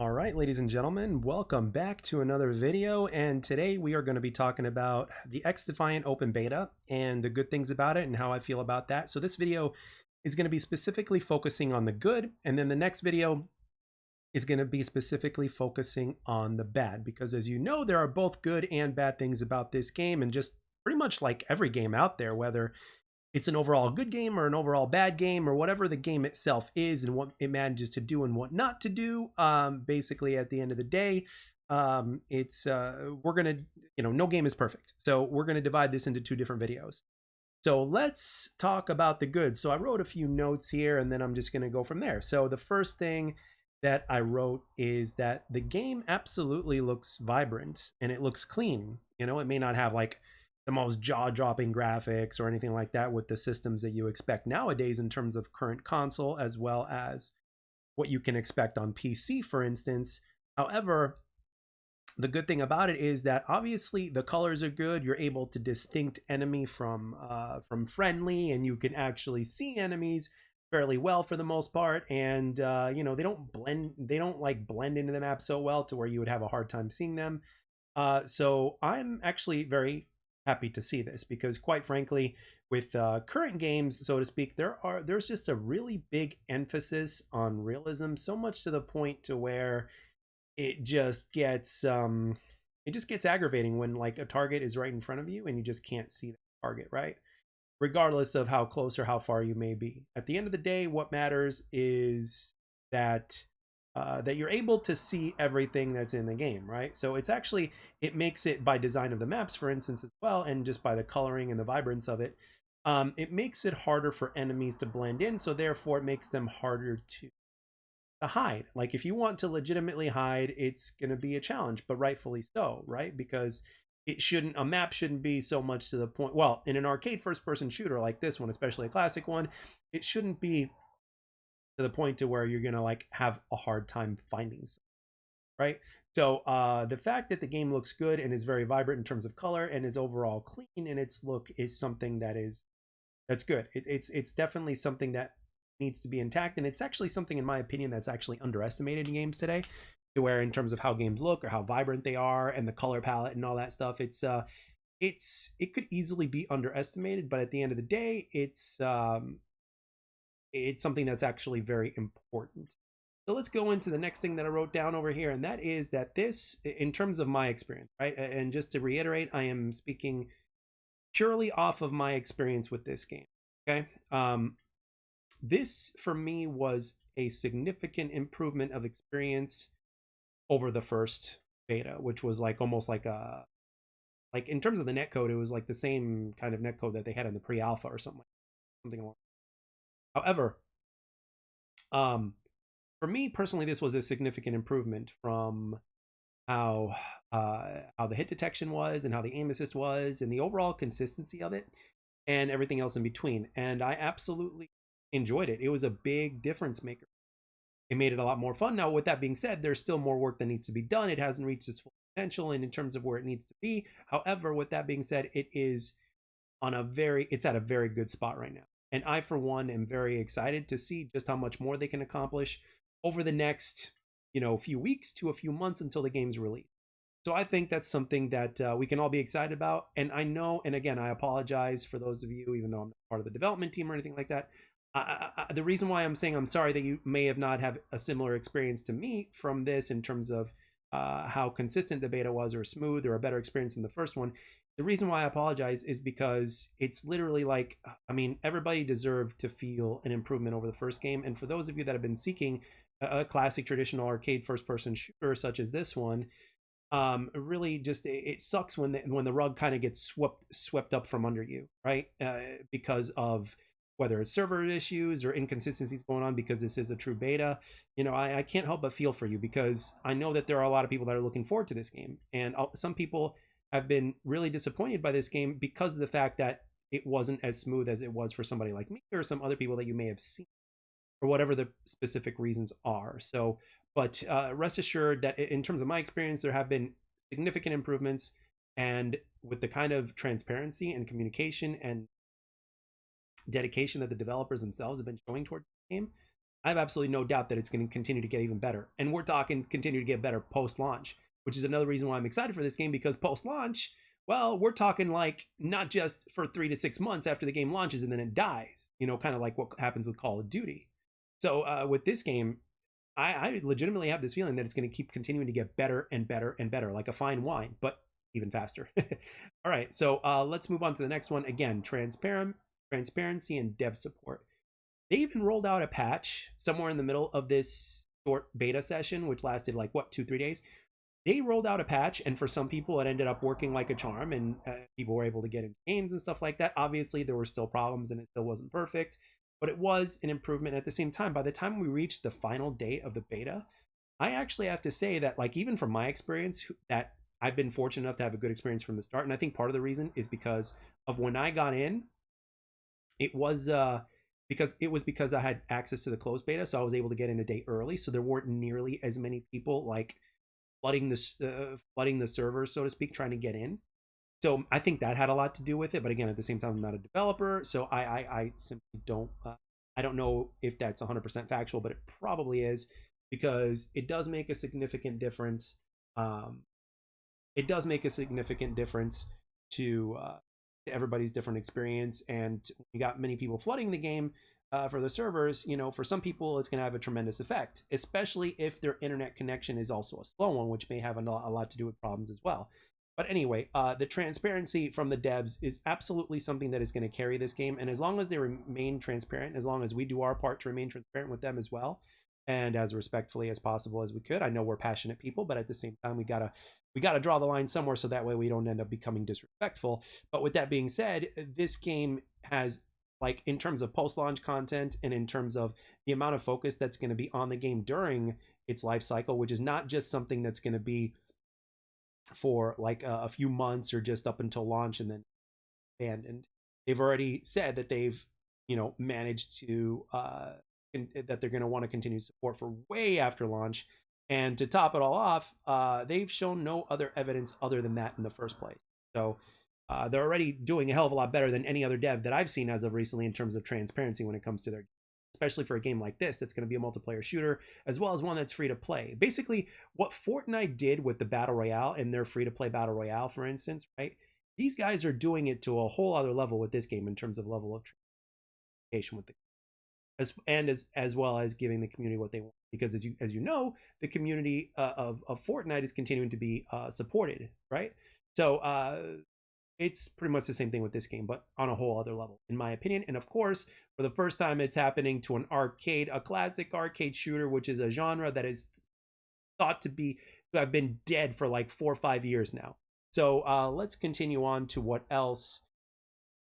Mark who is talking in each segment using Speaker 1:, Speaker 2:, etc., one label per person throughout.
Speaker 1: All right, ladies and gentlemen, welcome back to another video. And today we are going to be talking about the XDefiant Open Beta and the good things about it and how I feel about that. So this video is going to be specifically focusing on the good. And then the next video is going to be specifically focusing on the bad, because as you know, there are both good and bad things about this game, and just pretty much like every game out there, whether it's an overall good game or an overall bad game or whatever the game itself is and what it manages to do and what not to do. Basically, at the end of the day, it's we're gonna, no game is perfect, so we're gonna divide this into two different videos. So let's talk about the good. So I wrote a few notes here, and then I'm just gonna go from there. So the first thing that I wrote is that the game absolutely looks vibrant and it looks clean. It may not have like the most jaw-dropping graphics or anything like that with the systems that you expect nowadays in terms of current console, as well as what you can expect on PC, for instance. However, the good thing about it is that obviously the colors are good. You're able to distinct enemy from friendly, and you can actually see enemies fairly well for the most part. And they don't like blend into the map so well to where you would have a hard time seeing them. So I'm actually very happy to see this, because quite frankly, with current games, so to speak, there's just a really big emphasis on realism, so much to the point to where it just gets aggravating when like a target is right in front of you and you just can't see the target, right? Regardless of how close or how far you may be. At the end of the day, what matters is that that you're able to see everything that's in the game, right? So it makes it, by design of the maps, for instance, as well, and just by the coloring and the vibrance of it, it makes it harder for enemies to blend in. So therefore, it makes them harder to hide. Like if you want to legitimately hide, it's going to be a challenge, but rightfully so, right? Because a map shouldn't be so much to the point. Well, in an arcade first-person shooter like this one, especially a classic one, it shouldn't be to the point to where you're gonna like have a hard time finding something, right? So the fact that the game looks good and is very vibrant in terms of color and is overall clean in its look is something that's good. It's definitely something that needs to be intact, and it's actually something, in my opinion, that's actually underestimated in games today, to where in terms of how games look or how vibrant they are and the color palette and all that stuff, it could easily be underestimated, but at the end of the day, it's something that's actually very important. So let's go into the next thing that I wrote down over here, and that is that this, in terms of my experience, right? And just to reiterate, I am speaking purely off of my experience with this game. Okay. This for me was a significant improvement of experience over the first beta, which was like almost like in terms of the netcode, it was like the same kind of netcode that they had in the pre-alpha or something along. However, um, for me personally, this was a significant improvement from how the hit detection was and how the aim assist was and the overall consistency of it and everything else in between. And I absolutely enjoyed it. It was a big difference maker. It made it a lot more fun. Now, with that being said, there's still more work that needs to be done. It hasn't reached its full potential and in terms of where it needs to be. However, with that being said, it's at a very good spot right now. And I, for one, am very excited to see just how much more they can accomplish over the next, few weeks to a few months until the game's released. So I think that's something that we can all be excited about. And I know, and again, I apologize for those of you, even though I'm not part of the development team or anything like that. The reason why I'm saying I'm sorry that you may have not have a similar experience to me from this in terms of how consistent the beta was, or smooth, or a better experience than the first one. The reason why I apologize is because it's literally like, I mean, everybody deserved to feel an improvement over the first game. And for those of you that have been seeking a classic traditional arcade first-person shooter such as this one, really just it sucks when the rug kind of gets swept up from under you, right? Because of whether it's server issues or inconsistencies going on, because this is a true beta. I can't help but feel for you, because I know that there are a lot of people that are looking forward to this game, and some people have been really disappointed by this game because of the fact that it wasn't as smooth as it was for somebody like me or some other people that you may have seen, or whatever the specific reasons are. So, but rest assured that in terms of my experience, there have been significant improvements, and with the kind of transparency and communication and dedication that the developers themselves have been showing towards the game, I have absolutely no doubt that it's going to continue to get even better. And we're talking continue to get better post-launch, which is another reason why I'm excited for this game, because post-launch, well, we're talking like not just for 3 to 6 months after the game launches and then it dies, you know, kind of like what happens with Call of Duty. So with this game, I legitimately have this feeling that it's going to keep continuing to get better and better and better, like a fine wine, but even faster. All right, so let's move on to the next one. Again, transparency and dev support. They even rolled out a patch somewhere in the middle of this short beta session, which lasted like what, 2-3 days. They rolled out a patch, and for some people it ended up working like a charm, and people were able to get into games and stuff like that. Obviously there were still problems and it still wasn't perfect, but it was an improvement. At the same time, by the time we reached the final day of the beta, I actually have to say that, like, even from my experience, that I've been fortunate enough to have a good experience from the start. And I think part of the reason is because of when I got in, it was because I had access to the closed beta, so I was able to get in a day early, so there weren't nearly as many people like flooding the servers, so to speak, trying to get in. So I think that had a lot to do with it. But again, at the same time, I'm not a developer, so I simply don't I don't know if that's 100% factual, but it probably is, because it does make a significant difference. It does make a significant difference to everybody's different experience, and we got many people flooding the game for the servers. You know, for some people it's going to have a tremendous effect, especially if their internet connection is also a slow one, which may have a lot to do with problems as well. But anyway, the transparency from the devs is absolutely something that is going to carry this game, and as long as they remain transparent, as long as we do our part to remain transparent with them as well, and as respectfully as possible as we could. I know we're passionate people, but at the same time, we gotta draw the line somewhere, so that way we don't end up becoming disrespectful. But with that being said, this game has, like, in terms of post-launch content and in terms of the amount of focus that's going to be on the game during its life cycle, which is not just something that's going to be for like a few months or just up until launch and then abandoned. They've already said that they've, you know, managed to that they're going to want to continue support for way after launch. And to top it all off, they've shown no other evidence other than that in the first place. So they're already doing a hell of a lot better than any other dev that I've seen as of recently in terms of transparency when it comes to their, especially for a game like this that's going to be a multiplayer shooter, as well as one that's free to play. Basically, what Fortnite did with the Battle Royale and their free to play Battle Royale, for instance, right? These guys are doing it to a whole other level with this game in terms of level of communication with the, as well as giving the community what they want, because as you know, the community of Fortnite is continuing to be supported, right? So it's pretty much the same thing with this game, but on a whole other level, in my opinion. And of course, for the first time, it's happening to an arcade, a classic arcade shooter, which is a genre that is thought to have been dead for like 4 or 5 years now. So let's continue on to what else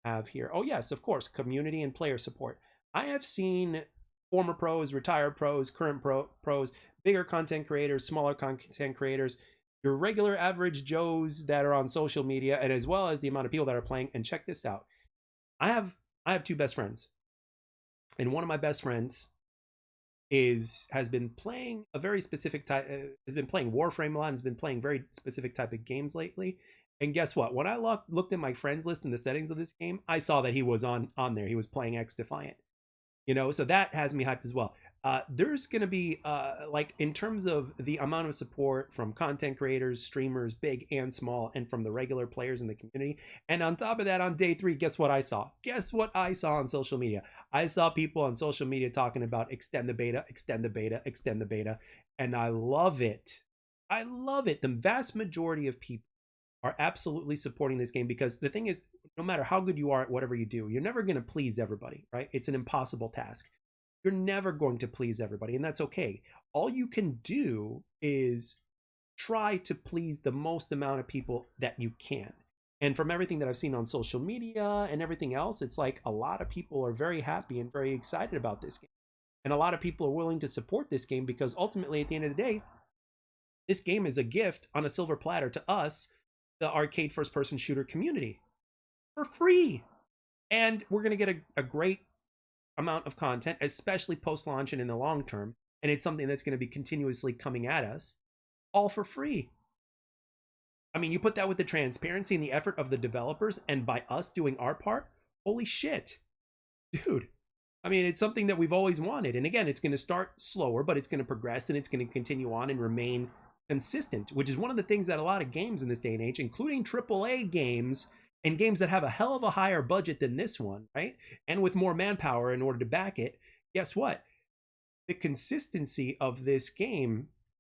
Speaker 1: I have here. Oh yes, of course, community and player support. I have seen former pros, retired pros, current pros, bigger content creators, smaller content creators, your regular average Joes that are on social media, and as well as the amount of people that are playing. And check this out. I have 2 best friends, and one of my best friends has been playing a very specific type, has been playing Warframe a lot, has been playing very specific type of games lately. And guess what? When I looked at my friends list in the settings of this game, I saw that he was on there. He was playing XDefiant. You know, so that has me hyped as well. There's going to be, like, in terms of the amount of support from content creators, streamers, big and small, and from the regular players in the community. And on top of that, on day 3, guess what I saw? Guess what I saw on social media? I saw people on social media talking about extend the beta, extend the beta, extend the beta. And I love it. I love it. The vast majority of people are absolutely supporting this game, because the thing is, no matter how good you are at whatever you do, you're never going to please everybody, right? It's an impossible task. You're never going to please everybody, and that's okay. All you can do is try to please the most amount of people that you can. And from everything that I've seen on social media and everything else, it's like a lot of people are very happy and very excited about this game. And a lot of people are willing to support this game, because ultimately, at the end of the day, this game is a gift on a silver platter to us, the arcade first-person shooter community, for free. And we're going to get a great amount of content, especially post-launch and in the long term. And it's something that's going to be continuously coming at us, all for free. I mean, you put that with the transparency and the effort of the developers, and by us doing our part, holy shit. Dude, I mean, it's something that we've always wanted. And again, it's going to start slower, but it's going to progress and it's going to continue on and remain consistent, which is one of the things that a lot of games in this day and age, including AAA games and games that have a hell of a higher budget than this one, right? And with more manpower in order to back it, guess what? The consistency of this game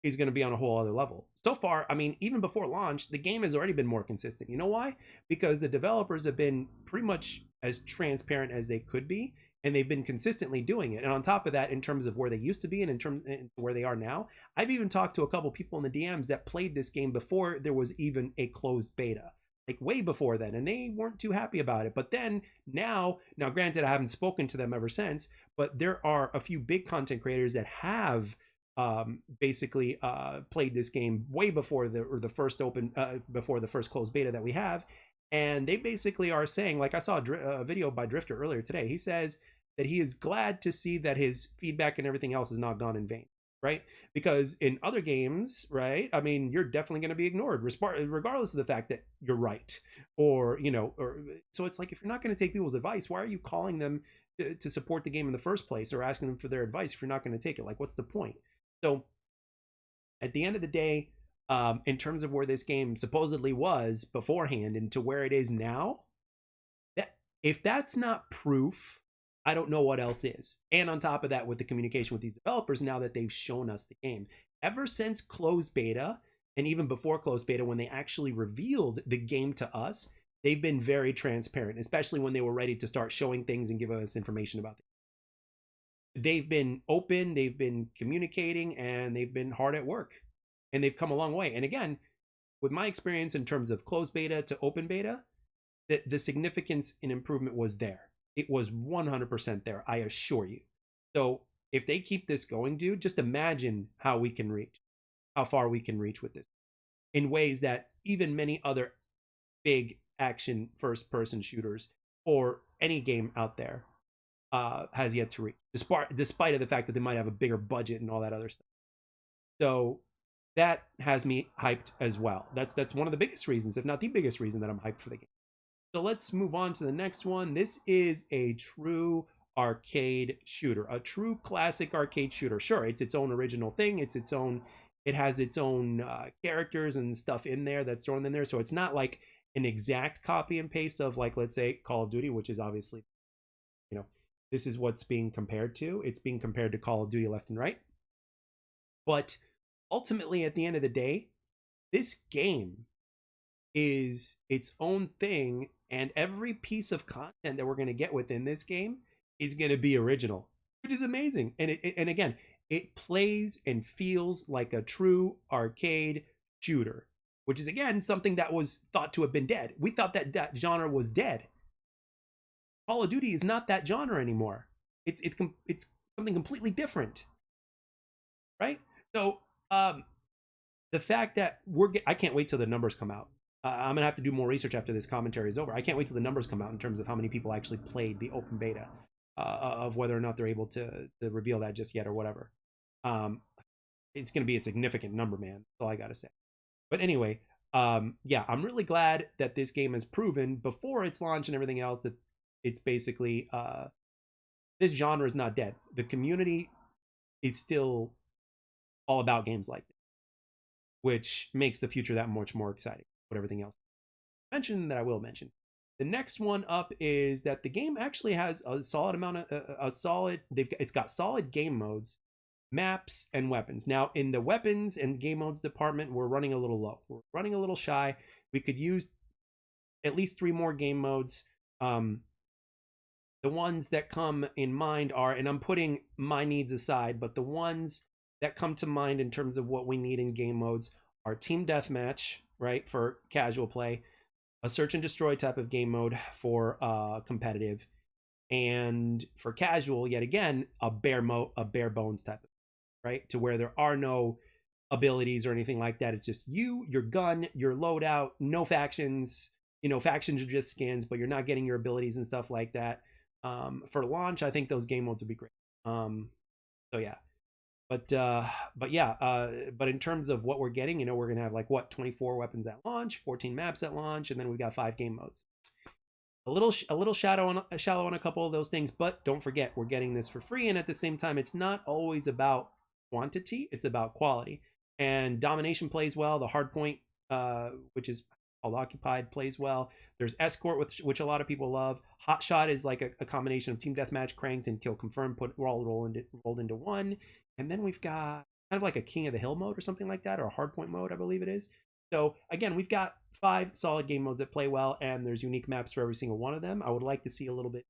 Speaker 1: is going to be on a whole other level. So far, I mean, even before launch, the game has already been more consistent. You know why? Because the developers have been pretty much as transparent as they could be, and they've been consistently doing it. And on top of that, in terms of where they used to be and in terms of where they are now, I've even talked to a couple people in the DMs that played this game before there was even a closed beta, like way before then, and they weren't too happy about it. But then now granted, I haven't spoken to them ever since, but there are a few big content creators that have basically played this game way before the first before the first closed beta that we have, and they basically are saying, like I saw a video by Drifter earlier today. He says that he is glad to see that his feedback and everything else has not gone in vain, right? Because in other games, right, I mean, you're definitely going to be ignored regardless of the fact that you're right, or so it's like, if you're not going to take people's advice, why are you calling them to support the game in the first place, or asking them for their advice if you're not going to take it? Like, what's the point? So at the end of the day, in terms of where this game supposedly was beforehand and to where it is now, if that's not proof, I don't know what else is. And on top of that, with the communication with these developers, now that they've shown us the game, ever since closed beta, and even before closed beta, when they actually revealed the game to us, they've been very transparent, especially when they were ready to start showing things and giving us information about it. They've been open, they've been communicating, and they've been hard at work, and they've come a long way. And again, with my experience in terms of closed beta to open beta, the significance in improvement was there. It was 100% there, I assure you. So if they keep this going, dude, just imagine how we can reach, how far we can reach with this in ways that even many other big action first-person shooters or any game out there has yet to reach, despite of the fact that they might have a bigger budget and all that other stuff. So that has me hyped as well. That's one of the biggest reasons, if not the biggest reason, that I'm hyped for the game. So let's move on to the next one. This is a true arcade shooter, a true classic arcade shooter. Sure, it's its own original thing. It has its own characters and stuff in there that's thrown in there. So it's not like an exact copy and paste of, like, let's say Call of Duty, which is obviously, this is what's being compared to. It's being compared to Call of Duty left and right. But ultimately, at the end of the day, this game is its own thing, and every piece of content that we're going to get within this game is going to be original, which is amazing. And again, it plays and feels like a true arcade shooter, which is, again, something that was thought to have been dead. We thought that genre was dead. Call of Duty is not that genre anymore. It's something completely different, right? So the fact that I can't wait till the numbers come out. I'm gonna have to do more research after this commentary is over. I can't wait till the numbers come out in terms of how many people actually played the open beta, of whether or not they're able to reveal that just yet or whatever. It's gonna be a significant number, man. That's all I gotta say. But anyway, yeah, I'm really glad that this game has proven before its launch and everything else that it's basically this genre is not dead. The community is still all about games like this, which makes the future that much more exciting. What everything else mentioned that I will mention. The next one up is that the game actually has a solid amount of it's got solid game modes, maps, and weapons. Now, in the weapons and game modes department, we're running a little low. We're running a little shy. We could use at least 3 more game modes. The ones that come in mind are, and I'm putting my needs aside, but the ones that come to mind in terms of what we need in game modes are team deathmatch, right, for casual play, a search and destroy type of game mode for competitive, and for casual, yet again, a bare bones type of, right, to where there are no abilities or anything like that. It's just you, your gun, your loadout, no factions. Factions are just skins, but you're not getting your abilities and stuff like that. For launch, I think those game modes would be great. So yeah. But in terms of what we're getting, we're gonna have 24 weapons at launch, 14 maps at launch, and then we've got 5 game modes. a little shallow on a couple of those things, but don't forget we're getting this for free, and at the same time, it's not always about quantity; it's about quality. And domination plays well. The hard point, which is called occupied, plays well. There's escort, which a lot of people love. Hot shot is like a combination of team deathmatch, cranked, and kill confirmed. Rolled into one, and then we've got kind of like a king of the hill mode or something like that, or a hard point mode, I believe it is. So again, we've got 5 solid game modes that play well, and there's unique maps for every single one of them. I would like to see a little bit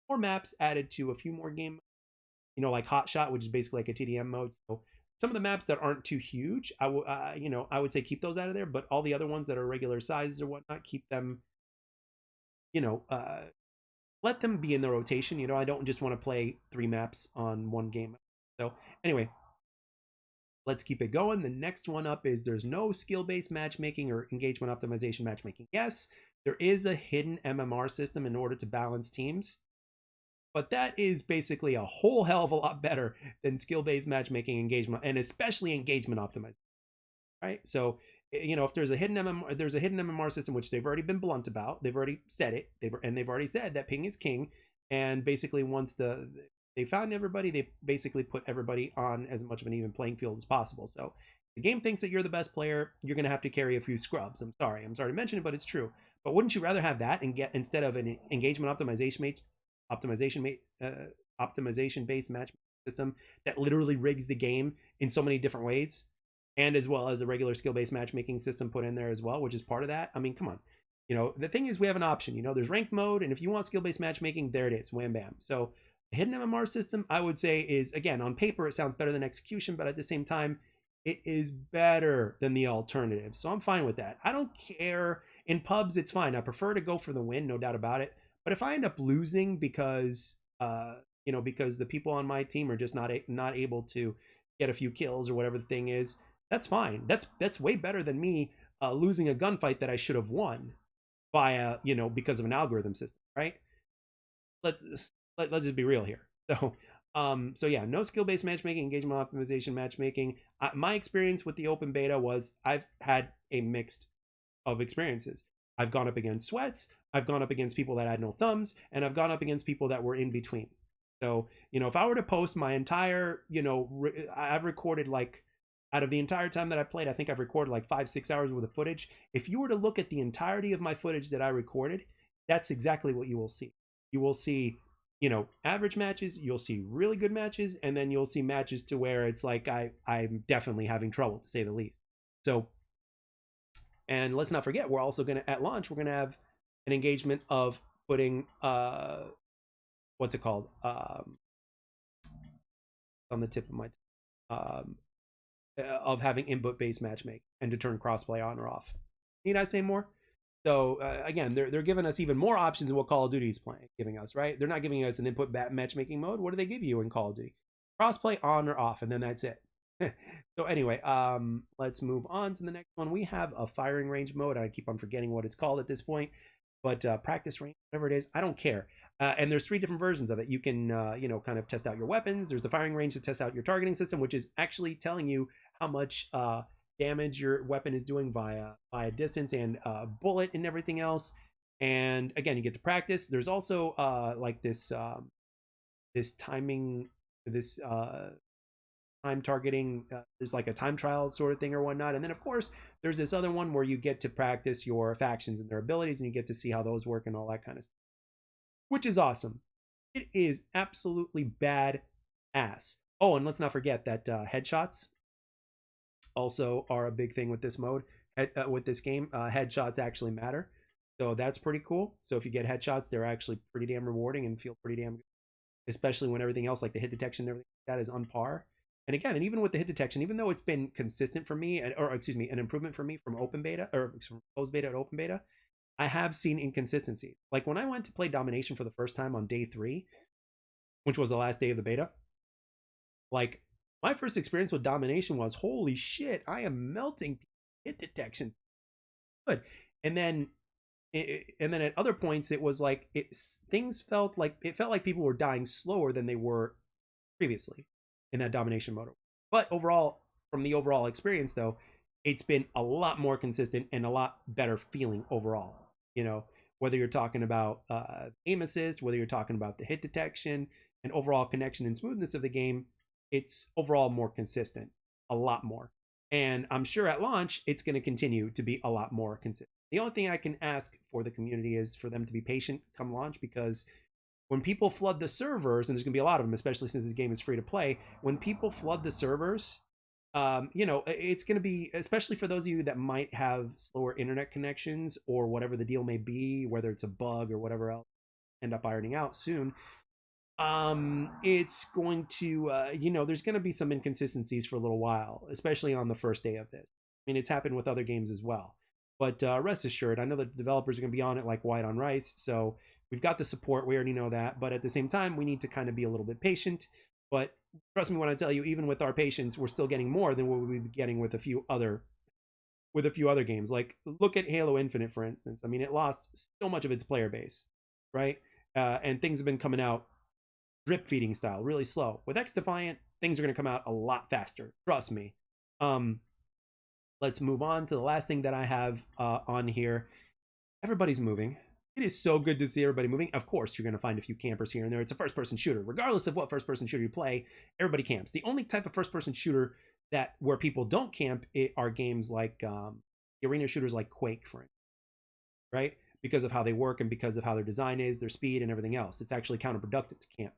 Speaker 1: more maps added to a few more game, like Hot Shot, which is basically like a TDM mode. So some of the maps that aren't too huge, I would say keep those out of there. But all the other ones that are regular sizes or whatnot, keep them. You know, let them be in the rotation. I don't just want to play 3 maps on one game. So anyway, let's keep it going. The next one up is there's no skill-based matchmaking or engagement optimization matchmaking. Yes, there is a hidden MMR system in order to balance teams, but that is basically a whole hell of a lot better than skill-based matchmaking engagement, and especially engagement optimization, right? So, if there's a hidden MMR system, which they've already been blunt about. They've already said it. They've already said that ping is king, and basically once they found everybody, they basically put everybody on as much of an even playing field as possible. So the game thinks that you're the best player, you're going to have to carry a few scrubs. I'm sorry to mention it, but it's true. But wouldn't you rather have that and get, instead of an engagement optimization based match system that literally rigs the game in so many different ways, and as well as a regular skill based matchmaking system put in there as well, which is part of that? I mean, come on. The thing is, we have an option. There's ranked mode, and if you want skill based matchmaking, there it is. Wham bam. So the hidden MMR system, I would say, is, again, on paper, it sounds better than execution, but at the same time, it is better than the alternative. So I'm fine with that. I don't care. In pubs, it's fine. I prefer to go for the win, no doubt about it. But if I end up losing because because the people on my team are just not able to get a few kills or whatever the thing is, that's fine. That's way better than me losing a gunfight that I should have won via because of an algorithm system, right? Let's just be real here. So yeah, no skill-based matchmaking, engagement optimization matchmaking. My experience with the open beta was I've had a mixed of experiences. I've gone up against sweats, I've gone up against people that had no thumbs, and I've gone up against people that were in between. So, if I were to post my entire, I've recorded like, out of the entire time that I played, I think I've recorded like 5-6 hours worth of footage. If you were to look at the entirety of my footage that I recorded, that's exactly what you will see. You will see, average matches, you'll see really good matches, and then you'll see matches to where it's like I'm definitely having trouble, to say the least. So, and let's not forget, we're also going to, at launch, we're going to have an engagement of putting, what's it called? On the tip of my of having input-based matchmaking and to turn crossplay on or off. Need I say more? So again, they're giving us even more options than what Call of Duty is giving us, right? They're not giving us an input matchmaking mode. What do they give you in Call of Duty? Crossplay on or off, and then that's it. So anyway, let's move on to the next one. We have a firing range mode. I keep on forgetting what it's called at this point, but practice range, whatever it is, I don't care. And there's 3 different versions of it. You can, kind of test out your weapons. There's the firing range to test out your targeting system, which is actually telling you how much damage your weapon is doing via distance and bullet and everything else. And again, you get to practice. There's also like this timing, this time targeting. There's like a time trial sort of thing or whatnot. And then of course there's this other one where you get to practice your factions and their abilities, and you get to see how those work and all that kind of stuff, which is awesome. It is absolutely bad ass. Oh, and let's not forget that headshots also are a big thing with this mode, with this game. Headshots actually matter, so that's pretty cool. So if you get headshots, they're actually pretty damn rewarding and feel pretty damn good, especially when everything else, like the hit detection and everything like that, is on par. And again, and even with the hit detection, even though it's been consistent for me, or excuse me, an improvement for me from open beta, or from closed beta to open beta, I have seen inconsistency. Like when I went to play domination for the first time on day 3, which was the last day of the beta, like my first experience with domination was, holy shit, I am melting hit detection. Good. And then at other points, it was like things felt like people were dying slower than they were previously in that domination mode. But overall, from the overall experience though, it's been a lot more consistent and a lot better feeling overall. whether you're talking about aim assist, whether you're talking about the hit detection and overall connection and smoothness of the game, it's overall more consistent, a lot more. And I'm sure at launch, it's going to continue to be a lot more consistent. The only thing I can ask for the community is for them to be patient come launch, because when people flood the servers, and there's going to be a lot of them, especially since this game is free to play, when people flood the servers, it's going to be, especially for those of you that might have slower internet connections or whatever the deal may be, whether it's a bug or whatever else, end up ironing out soon. It's going to, there's going to be some inconsistencies for a little while, especially on the first day of this. I mean, it's happened with other games as well. But rest assured, I know the developers are going to be on it like white on rice. So we've got the support. We already know that. But at the same time, we need to kind of be a little bit patient. But trust me when I tell you, even with our patience, we're still getting more than what we'd be getting with a few other games. Like, look at Halo Infinite, for instance. I mean, it lost so much of its player base, right? And things have been coming out drip feeding style, really slow. With XDefiant, things are going to come out a lot faster. Trust me. Let's move on to the last thing that I have on here. Everybody's moving. It is so good to see everybody moving. Of course, you're going to find a few campers here and there. It's a first-person shooter. Regardless of what first-person shooter you play, everybody camps. The only type of first-person shooter where people don't camp are games like arena shooters like Quake, for instance, right? Because of how they work and because of how their design is, their speed, and everything else. It's actually counterproductive to camp.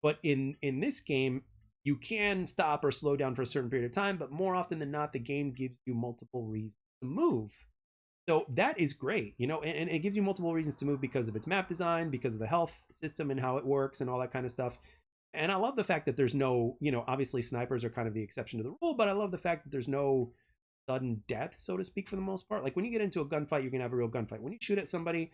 Speaker 1: But in this game, you can stop or slow down for a certain period of time, but more often than not, the game gives you multiple reasons to move. So that is great, and it gives you multiple reasons to move because of its map design, because of the health system and how it works and all that kind of stuff. And I love the fact that there's no, obviously snipers are kind of the exception to the rule, but I love the fact that there's no sudden death, so to speak, for the most part. Like when you get into a gunfight, you can have a real gunfight. When you shoot at somebody,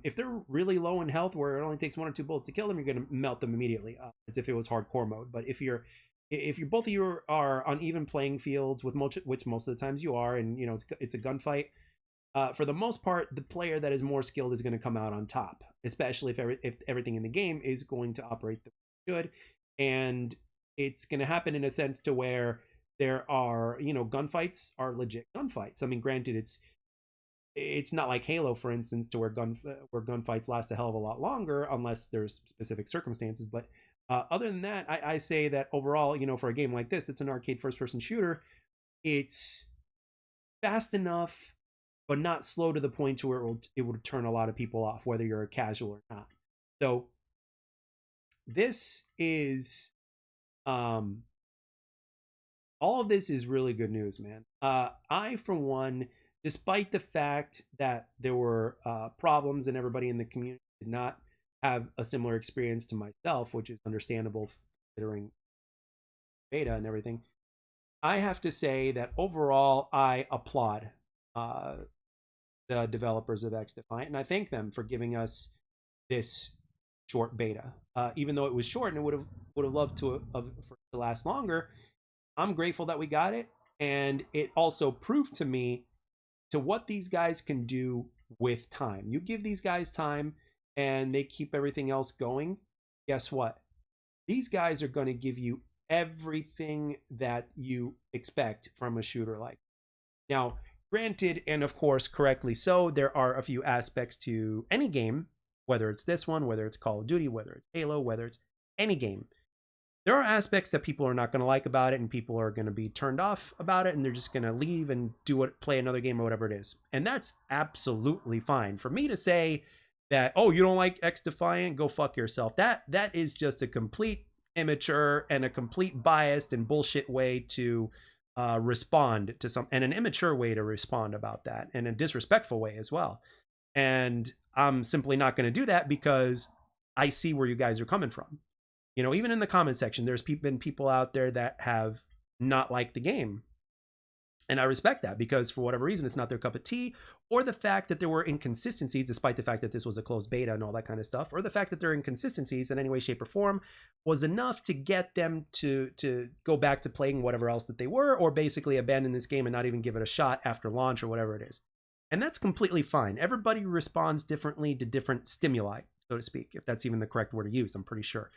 Speaker 1: if they're really low in health, where it only takes 1 or 2 bullets to kill them, you're going to melt them immediately, as if it was hardcore mode. But if both of you are on even playing fields, which most of the times you are, and it's a gunfight, for the most part, the player that is more skilled is going to come out on top, especially if everything in the game is going to operate the way it should. And it's going to happen in a sense to where there are, gunfights are legit gunfights. I mean, granted, it's not like Halo, for instance, to where gunfights last a hell of a lot longer unless there's specific circumstances. But other than that, I say that overall, for a game like this, it's an arcade first-person shooter. It's fast enough, but not slow to the point to where it would turn a lot of people off, whether you're a casual or not. So this is, all of this is really good news, man. I, for one, despite the fact that there were problems and everybody in the community did not have a similar experience to myself, which is understandable considering beta and everything, I have to say that overall, I applaud the developers of XDefiant, and I thank them for giving us this short beta. Even though it was short and it would have loved for it to last longer, I'm grateful that we got it, and it also proved to me to what these guys can do with time. You give these guys time and they keep everything else going, guess what? These guys are going to give you everything that you expect from a shooter like. Now, granted, and of course correctly so, there are a few aspects to any game, whether it's this one, whether it's Call of Duty, whether it's Halo, whether it's any game. There are aspects that people are not going to like about it, and people are going to be turned off about it, and they're just going to leave and play another game or whatever it is. And that's absolutely fine. For me to say that, oh, you don't like XDefiant, go fuck yourself, that is just a complete immature and a complete biased and bullshit way to respond to and an immature way to respond about that, and a disrespectful way as well. And I'm simply not going to do that because I see where you guys are coming from. Even in the comment section, there's been people out there that have not liked the game. And I respect that because for whatever reason, it's not their cup of tea, or the fact that there were inconsistencies, despite the fact that this was a closed beta and all that kind of stuff, or the fact that there are inconsistencies in any way, shape, or form was enough to get them to go back to playing whatever else that they were, or basically abandon this game and not even give it a shot after launch or whatever it is. And that's completely fine. Everybody responds differently to different stimuli, so to speak, if that's even the correct word to use, I'm pretty sure.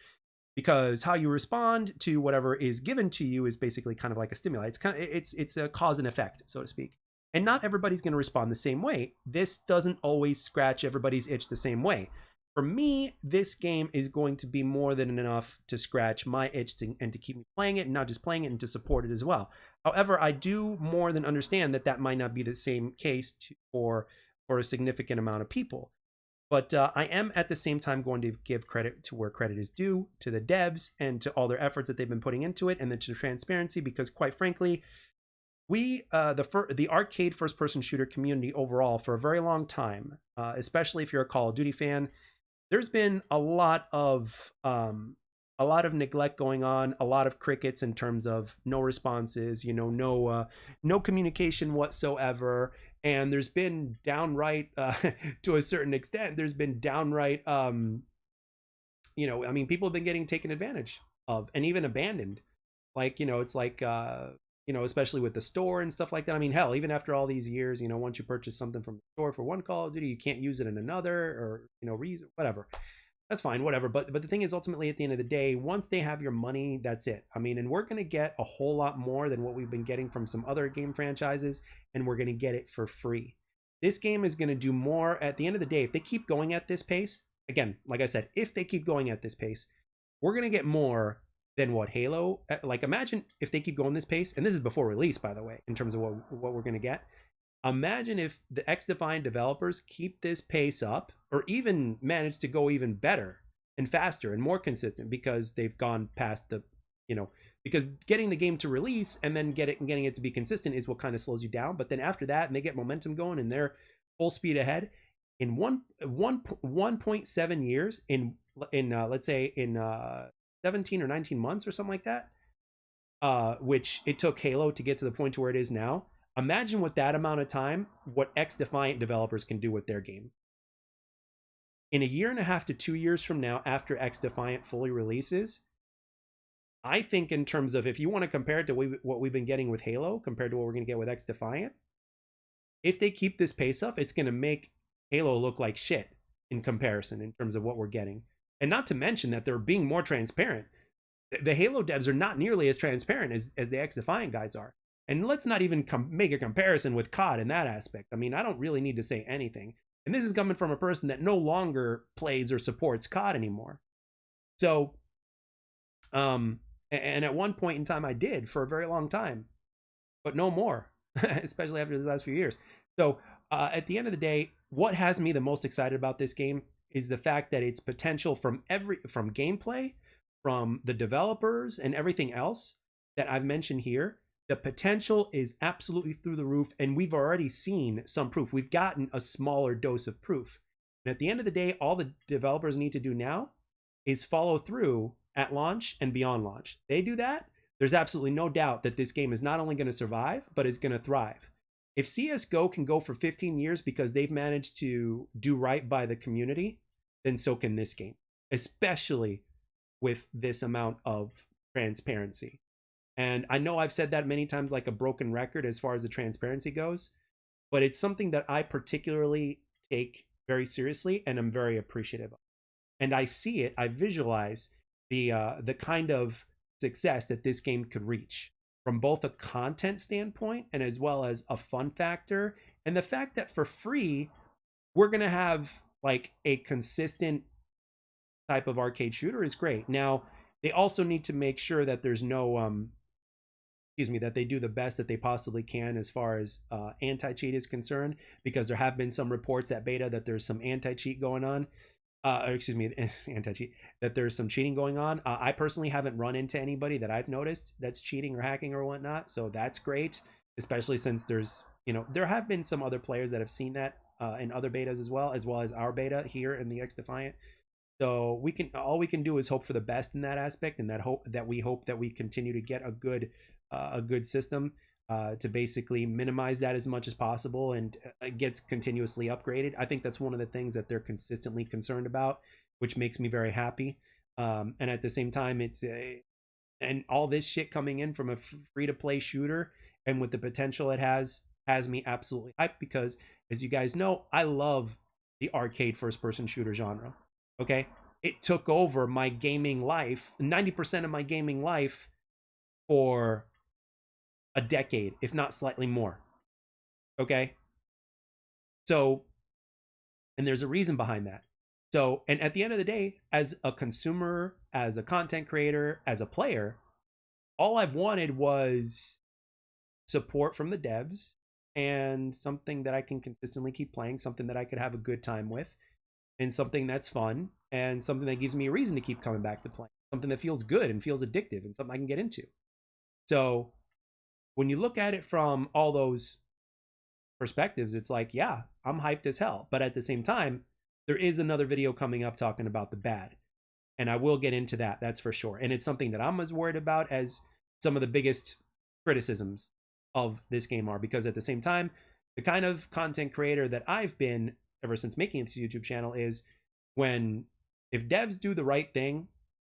Speaker 1: Because how you respond to whatever is given to you is basically kind of like a stimuli. It's a cause and effect, so to speak. And not everybody's going to respond the same way. This doesn't always scratch everybody's itch the same way. For me, this game is going to be more than enough to scratch my itch and to keep me playing it, and not just playing it, and to support it as well. However, I do more than understand that that might not be the same case for a significant amount of people. But I am at the same time going to give credit to where credit is due, to the devs and to all their efforts that they've been putting into it, and then to transparency, because quite frankly, the arcade first person shooter community overall for a very long time, especially if you're a Call of Duty fan, there's been a lot of neglect going on, a lot of crickets in terms of no responses, no communication whatsoever. And there's been downright to a certain extent, there's been downright I mean, people have been getting taken advantage of and even abandoned. Like, it's like especially with the store and stuff like that. I mean, hell, even after all these years, once you purchase something from the store for one Call of Duty, you can't use it in another, or reuse it, whatever. That's fine, whatever. But the thing is, ultimately, at the end of the day, once they have your money, that's it. I mean, and we're gonna get a whole lot more than what we've been getting from some other game franchises, and we're gonna get it for free. This game is gonna do more at the end of the day. If they keep going at this pace, again, like I said, if they keep going at this pace, we're gonna get more than what Halo. Like, imagine if they keep going this pace, and this is before release, by the way, in terms of what we're gonna get. Imagine if the XDefiant developers keep this pace up, or even manage to go even better and faster and more consistent, because they've gone past because getting the game to release and then getting it to be consistent is what kind of slows you down. But then after that, and they get momentum going and they're full speed ahead in 1.7 years, in let's say in 17 or 19 months or something like that, which it took Halo to get to the point to where it is now. Imagine with that amount of time, what XDefiant developers can do with their game. In a year and a half to 2 years from now, after XDefiant fully releases, I think in terms of, if you want to compare it to what we've been getting with Halo compared to what we're going to get with XDefiant, if they keep this pace up, it's going to make Halo look like shit in comparison in terms of what we're getting. And not to mention that they're being more transparent. The Halo devs are not nearly as transparent as the XDefiant guys are. And let's not even make a comparison with COD in that aspect. I mean, I don't really need to say anything. And this is coming from a person that no longer plays or supports COD anymore. So, and at one point in time, I did for a very long time, but no more, especially after the last few years. So, at the end of the day, what has me the most excited about this game is the fact that its potential from gameplay, from the developers, and everything else that I've mentioned here. The potential is absolutely through the roof, and we've already seen some proof. We've gotten a smaller dose of proof. And at the end of the day, all the developers need to do now is follow through at launch and beyond launch. They do that, there's absolutely no doubt that this game is not only going to survive, but is going to thrive. If CSGO can go for 15 years because they've managed to do right by the community, then so can this game, especially with this amount of transparency. And I know I've said that many times, like a broken record as far as the transparency goes, but it's something that I particularly take very seriously and I'm very appreciative of. And I see it, I visualize the kind of success that this game could reach from both a content standpoint and as well as a fun factor. And the fact that for free, we're going to have like a consistent type of arcade shooter is great. Now, they also need to make sure that there's no that they do the best that they possibly can as far as anti-cheat is concerned, because there have been some reports at beta that there's some anti-cheat going on. Anti-cheat, that there's some cheating going on. I personally haven't run into anybody that I've noticed that's cheating or hacking or whatnot, so that's great, especially since there's, there have been some other players that have seen that in other betas as well as our beta here in the XDefiant. So all we can do is hope for the best in that aspect, and we hope that we continue to get a good system to basically minimize that as much as possible, and it gets continuously upgraded. I think that's one of the things that they're consistently concerned about, which makes me very happy. And at the same time, and all this shit coming in from a free-to-play shooter, and with the potential it has me absolutely hyped, because as you guys know, I love the arcade first-person shooter genre. Okay, it took over my gaming life, 90% of my gaming life, for a decade, if not slightly more. Okay. So, and there's a reason behind that. So, and at the end of the day, as a consumer, as a content creator, as a player, all I've wanted was support from the devs and something that I can consistently keep playing, something that I could have a good time with, and something that's fun, and something that gives me a reason to keep coming back to playing, something that feels good and feels addictive, and something I can get into. So when you look at it from all those perspectives, it's like, yeah, I'm hyped as hell. But at the same time, there is another video coming up talking about the bad. And I will get into that, that's for sure. And it's something that I'm as worried about as some of the biggest criticisms of this game are, because at the same time, the kind of content creator that I've been ever since making this YouTube channel is when, if devs do the right thing,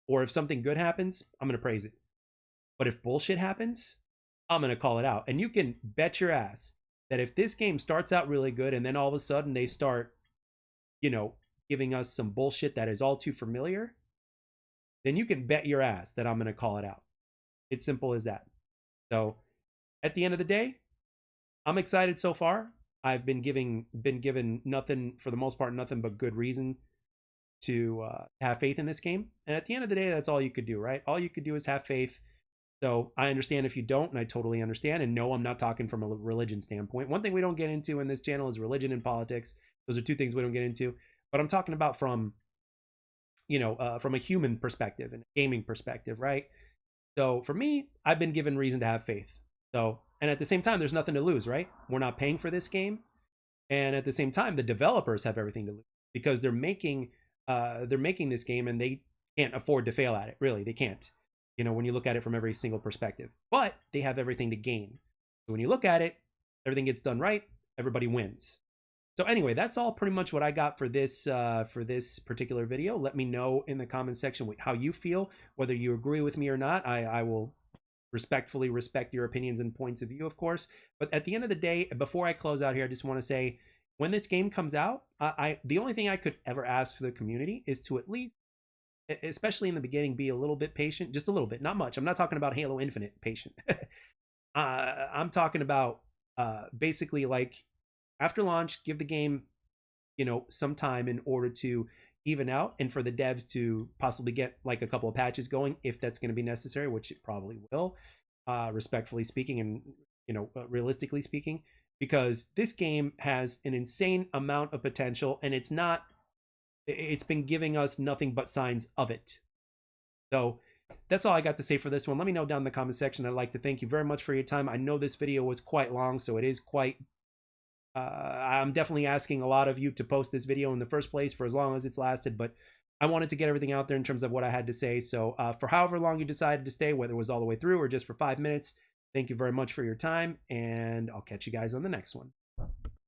Speaker 1: or if something good happens, I'm going to praise it. But if bullshit happens, I'm going to call it out. And you can bet your ass that if this game starts out really good and then all of a sudden they start, you know, giving us some bullshit that is all too familiar, then you can bet your ass that I'm going to call it out. It's simple as that. So at the end of the day, I'm excited so far. I've been given nothing, for the most part, nothing but good reason to have faith in this game. And at the end of the day, that's all you could do, right? All you could do is have faith. So I understand if you don't, and I totally understand. And no, I'm not talking from a religion standpoint. One thing we don't get into in this channel is religion and politics. Those are two things we don't get into. But I'm talking about from, from a human perspective and a gaming perspective, right? So for me, I've been given reason to have faith. So, and at the same time, there's nothing to lose, right? We're not paying for this game. And at the same time, the developers have everything to lose because they're making this game and they can't afford to fail at it. Really, they can't. When you look at it from every single perspective, but they have everything to gain. So when you look at it, everything gets done right, everybody wins. So anyway, that's all pretty much what I got for this particular video. Let me know in the comment section how you feel, whether you agree with me or not. I will respectfully respect your opinions and points of view, of course. But at the end of the day, before I close out here, I just want to say, when this game comes out, the only thing I could ever ask for the community is to at least, especially in the beginning, be a little bit patient, just a little bit, not much. I'm not talking about Halo Infinite patient. I'm talking about basically, like, after launch, give the game, some time in order to even out, and for the devs to possibly get like a couple of patches going if that's going to be necessary, which it probably will, respectfully speaking, and realistically speaking, because this game has an insane amount of potential, and it's been giving us nothing but signs of it. So that's all I got to say for this one. Let me know down in the comment section. I'd like to thank you very much for your time. I know this video was quite long, so it is quite I'm definitely asking a lot of you to post this video in the first place for as long as it's lasted, but I wanted to get everything out there in terms of what I had to say. So for however long you decided to stay, whether it was all the way through or just for 5 minutes, thank you very much for your time, and I'll catch you guys on the next one.